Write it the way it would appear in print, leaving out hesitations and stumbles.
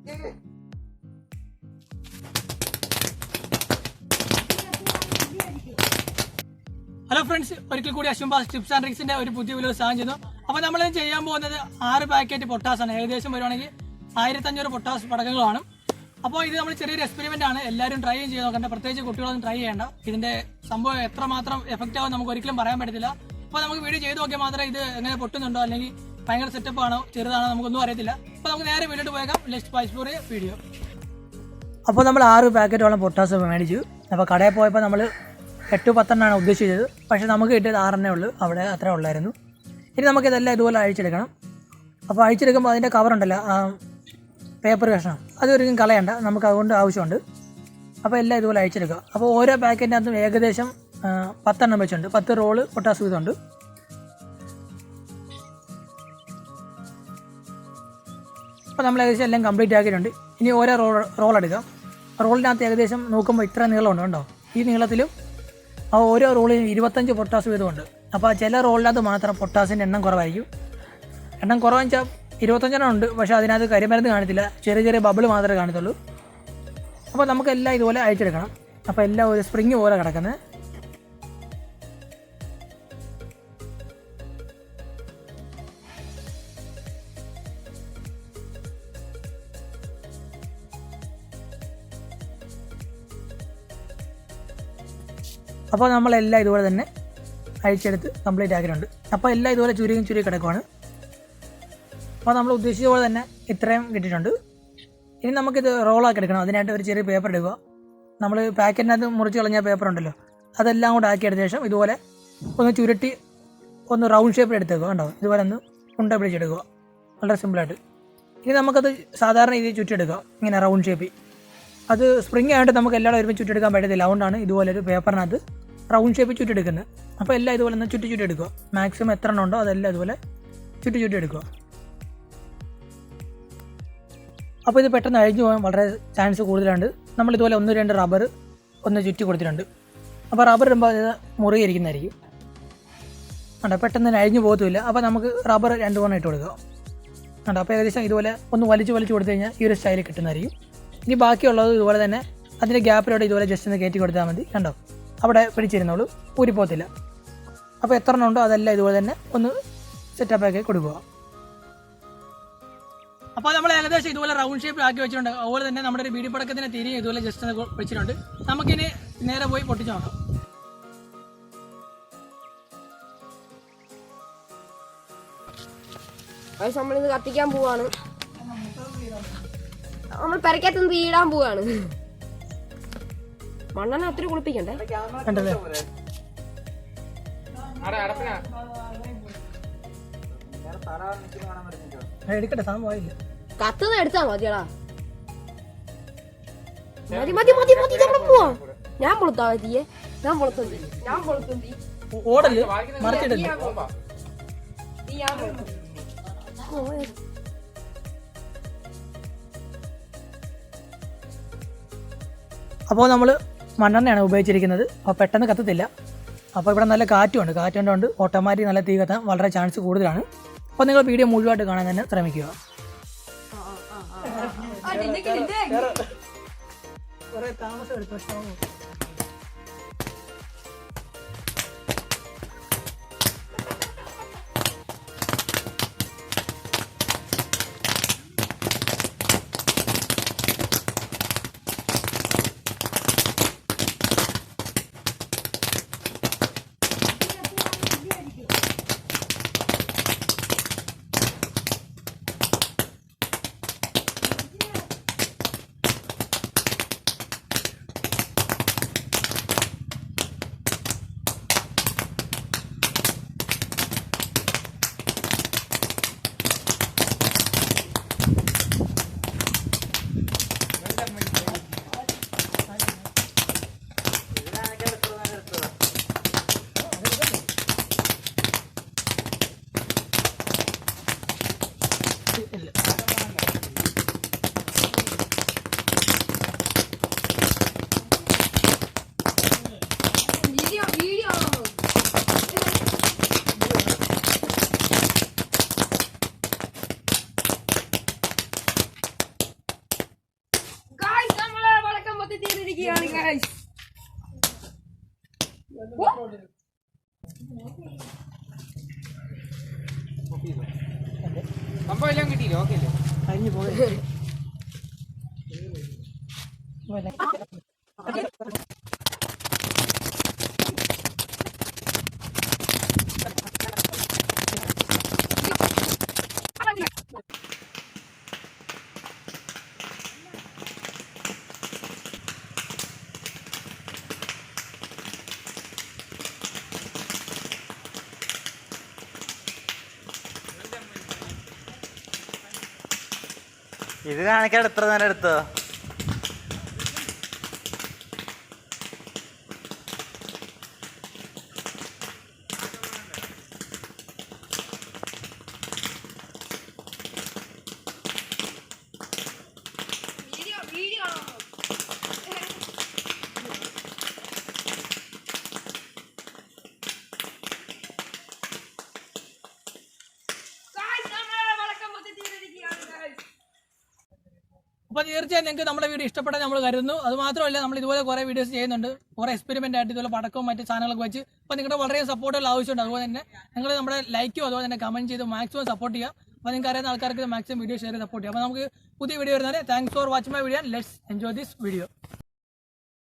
Hello friends, ഒരിക്കൽ കൂടി Ashwin tips and ട്രിക്സിന്റെ ഒരു പുതിയ വീഡിയോ സാധനം ചെയ്യുന്നു. അപ്പോൾ നമ്മൾ ചെയ്യാൻ പോകുന്നത് 6 പാക്കറ്റ് പൊട്ടാസാണ്. ഏകദേശം വരുവാണെങ്കിൽ 1500 പൊട്ടാസ് പടക്കങ്ങളാണ്. അപ്പോൾ ഇത് നമ്മൾ ചെറിയൊരു എക്സ്പെരിമെന്റ് ആണ്. എല്ലാവരും ട്രൈ ചെയ്ത് നോക്കണ്ട, പ്രത്യേകിച്ച് കുട്ടികളൊന്നും ട്രൈ ചെയ്യേണ്ട. ഇതിന്റെ സംഭവം എത്രമാത്രം എഫക്റ്റ് ആവും നമുക്ക് ഒരിക്കലും പറയാൻ പറ്റത്തില്ല. അപ്പോൾ നമുക്ക് വീഡിയോ ചെയ്ത് നോക്കിയാൽ മാത്രമേ ഇത് എങ്ങനെ പൊട്ടുന്നുണ്ടോ അല്ലെങ്കിൽ ഭയങ്കര സെറ്റപ്പ് ആണോ ചെറുതാണോ നമുക്കൊന്നും അറിയത്തില്ല. അപ്പോൾ നമുക്ക് നേരെ വീട്ടിലോട്ട് പോയേക്കാം. Let's watch for a video. അപ്പോൾ നമ്മൾ 6 പാക്കറ്റോളം പൊട്ടാസ് മേടിച്ചു. അപ്പോൾ കടയിൽ പോയപ്പോൾ നമ്മൾ 8-10 ഉദ്ദേശിച്ചത്. പക്ഷേ നമുക്ക് കിട്ടിയത് 6 ഉള്ളൂ. അവിടെ അത്രേ ഉള്ളായിരുന്നു. ഇനി നമുക്കിതെല്ലാം ഇതുപോലെ അഴിച്ചെടുക്കണം. അപ്പോൾ അഴിച്ചെടുക്കുമ്പോൾ അതിൻ്റെ കവറുണ്ടല്ലോ, പേപ്പർ കഷ്ണം, അതൊരിക്കലും കളയണ്ട, നമുക്ക് അതുകൊണ്ട് ആവശ്യമുണ്ട്. അപ്പോൾ എല്ലാം ഇതുപോലെ അഴിച്ചെടുക്കുക. അപ്പോൾ ഓരോ പാക്കറ്റിനകത്തും ഏകദേശം 10 വെച്ചുണ്ട്. 10 റോള് പൊട്ടാസ് വീതമുണ്ട്. അപ്പോൾ നമ്മൾ ഏകദേശം എല്ലാം കംപ്ലീറ്റ് ആക്കിയിട്ടുണ്ട്. ഇനി ഓരോ റോൾ എടുക്കാം. റോളിനകത്ത് ഏകദേശം നോക്കുമ്പോൾ ഇത്ര നീളമുണ്ട്, കണ്ടോ? ഈ നീളത്തിലും ആ ഓരോ റോളിനും 25 പൊട്ടാസ് വീതമുണ്ട്. അപ്പോൾ ചില റോളിനകത്ത് മാത്രം പൊട്ടാസിൻ്റെ എണ്ണം കുറവായിരിക്കും. എണ്ണം കുറവെന്ന് വെച്ചാൽ 25 ഉണ്ട്, പക്ഷേ അതിനകത്ത് കരിമരുന്ന് കാണത്തില്ല, ചെറിയ ചെറിയ ബബിൾ മാത്രമേ കാണത്തുള്ളൂ. അപ്പോൾ നമുക്കെല്ലാം ഇതുപോലെ അഴിച്ചെടുക്കണം. അപ്പോൾ എല്ലാം ഒരു സ്പ്രിങ് പോലെ കിടക്കുന്നത്. അപ്പോൾ നമ്മളെല്ലാം ഇതുപോലെ തന്നെ അഴിച്ചെടുത്ത് കംപ്ലീറ്റ് ആക്കിയിട്ടുണ്ട്. അപ്പോൾ എല്ലാം ഇതുപോലെ ചുരുങ്ങി കിടക്കുവാണ്. അപ്പോൾ നമ്മൾ ഉദ്ദേശിച്ച പോലെ തന്നെ ഇത്രയും കിട്ടിയിട്ടുണ്ട്. ഇനി നമുക്കിത് റോളാക്കി എടുക്കണം. അതിനായിട്ട് ഒരു ചെറിയ പേപ്പർ എടുക്കുക. നമ്മൾ പാക്കറ്റിനകത്ത് മുറിച്ച് കളഞ്ഞ പേപ്പർ ഉണ്ടല്ലോ, അതെല്ലാം കൂടെ ആക്കിയെടുത്ത ശേഷം ഇതുപോലെ ഒന്ന് ചുരുട്ടി ഒന്ന് റൗണ്ട് ഷേപ്പിൽ എടുത്തേക്കുക. കണ്ടോ? ഇതുപോലെ ഒന്ന് ഉണ്ട പിടിച്ചെടുക്കുക. വളരെ സിമ്പിളായിട്ട്. ഇനി നമുക്കത് സാധാരണ രീതിയിൽ ചുറ്റിയെടുക്കുക, ഇങ്ങനെ റൗണ്ട് ഷേപ്പിൽ. അത് സ്പ്രിങ് ആയിട്ട് നമുക്ക് എല്ലാവരും ഒരുമിച്ച് ചുറ്റിയെടുക്കാൻ പറ്റത്തില്ല. അതുകൊണ്ടാണ് ഇതുപോലൊരു പേപ്പറിനകത്ത് റൗണ്ട് ഷേപ്പ് ചുറ്റിയെടുക്കുന്നത്. അപ്പോൾ എല്ലാം ഇതുപോലെ ഒന്ന് ചുറ്റി എടുക്കുക. മാക്സിമം എത്ര എണ്ണം ഉണ്ടോ അതെല്ലാം ഇതുപോലെ ചുറ്റി എടുക്കുക. അപ്പോൾ ഇത് പെട്ടെന്ന് അഴിഞ്ഞു പോകാൻ വളരെ ചാൻസ് കൂടുതലുണ്ട്. നമ്മളിതുപോലെ 1-2 റബ്ബർ ഒന്ന് ചുറ്റി കൊടുത്തിട്ടുണ്ട്. അപ്പോൾ റബ്ബർ ഇടുമ്പോൾ അത് മുറിയിരിക്കുന്നതായിരിക്കും. കണ്ടോ? പെട്ടെന്ന് തന്നെ അഴിഞ്ഞു പോകത്തുമില്ല. അപ്പോൾ നമുക്ക് റബ്ബർ 2 ഇട്ട് കൊടുക്കുക. കണ്ടോ? അപ്പോൾ ഏകദേശം ഇതുപോലെ ഒന്ന് വലിച്ചു കൊടുത്തു കഴിഞ്ഞാൽ ഈ ഒരു സ്റ്റൈൽ കിട്ടുന്നതായിരിക്കും. ഇനി ബാക്കിയുള്ളത് ഇതുപോലെ തന്നെ അതിൻ്റെ ഗ്യാപ്പിലൂടെ ഇതുപോലെ ജസ്റ്റ് ഒന്ന് കയറ്റി കൊടുത്താൽ മതി. കണ്ടോ? അവിടെ പിടിച്ചിരുന്നോളൂ, ഊരിപ്പോകത്തില്ല. അപ്പോൾ എത്ര എണ്ണം ഉണ്ടോ അതെല്ലാം ഇതുപോലെ തന്നെ ഒന്ന് സെറ്റപ്പാക്കി കൊടുക്കുക. അപ്പോൾ നമ്മൾ ഏകദേശം ഇതുപോലെ റൗണ്ട് ഷേപ്പിൽ ആക്കി വെച്ചിട്ടുണ്ട്. അതുപോലെ തന്നെ നമ്മുടെ ഒരു ബീഡി പടക്കത്തിന് തിരികെ ഇതുപോലെ ജസ്റ്റ് ഒന്ന് വെച്ചിട്ടുണ്ട്. നമുക്കിനി നേരെ പോയി പൊട്ടിച്ച് നോക്കാം. നമ്മളിത് കത്തിക്കാൻ പോവാണ്. നമ്മൾ പെരക്കകത്ത് തീയിടാൻ പോവാണ്. മണ്ണെണ്ണ ഒത്തിരി കുളിപ്പിക്കണ്ടേ? കത്തുന്ന എടുത്താ മതിയടാ. മതി പോവാ. ഞാൻ പൊളുത്താ മതിയേ. ഞാൻ പൊളുത്തും. അപ്പോൾ നമ്മൾ മണ്ണെണ്ണയാണ് ഉപയോഗിച്ചിരിക്കുന്നത്. അപ്പോൾ പെട്ടെന്ന് കത്തത്തില്ല. അപ്പോൾ ഇവിടെ നല്ല കാറ്റുണ്ട്. കാറ്റുകൊണ്ട് ഓട്ടോമാറ്റിക് നല്ല തീ കത്താൻ വളരെ ചാൻസ് കൂടുതലാണ്. അപ്പോൾ നിങ്ങൾ വീഡിയോ മുഴുവനായിട്ട് കാണാൻ തന്നെ ശ്രമിക്കുക. താമസം എടുത്തു. എത്തിയിരിക്കുകയാണ് ഗൈസ്. സംഭവം എല്ലാം കിട്ടിയില്ലോ? ഓക്കെ അല്ലേ? കഴിഞ്ഞു പോയി. ഇത് കാണിക്കാൻ എത്ര നേരം എടുത്തോ? അപ്പോൾ തീർച്ചയായും നിങ്ങൾക്ക് നമ്മുടെ വീഡിയോ ഇഷ്ടപ്പെട്ടാൽ നമ്മൾ കരുതുന്നു. അത് മാത്രമല്ല, നമ്മൾ ഇതുപോലെ കുറേ വീഡിയോസ് ചെയ്യുന്നുണ്ട്, കുറേ എക്സ്പെരിമെൻ്റ് ആയിട്ട് ഇതുപോലെ പടക്കവും മറ്റ് സാധനങ്ങളൊക്കെ വെച്ച്. അപ്പോൾ നിങ്ങളുടെ വളരെ സപ്പോർട്ടുകൾ ആവശ്യമുണ്ട്. അതുപോലെ തന്നെ നിങ്ങൾ നമ്മുടെ ലൈക്കും അതുപോലെ തന്നെ കമൻറ്റ് ചെയ്ത് മാക്സിമം സപ്പോർട്ട് ചെയ്യുക. അപ്പോൾ നിങ്ങൾക്ക് അറിയുന്ന ആൾക്കാർക്ക് മാക്സിമം വീഡിയോ ഷെയർ ചെയ്ത് സപ്പോർട്ട് ചെയ്യുക. അപ്പോൾ നമുക്ക് പുതിയ വീഡിയോ വരുന്നത്. Thanks for watching my video. Let's enjoy this video.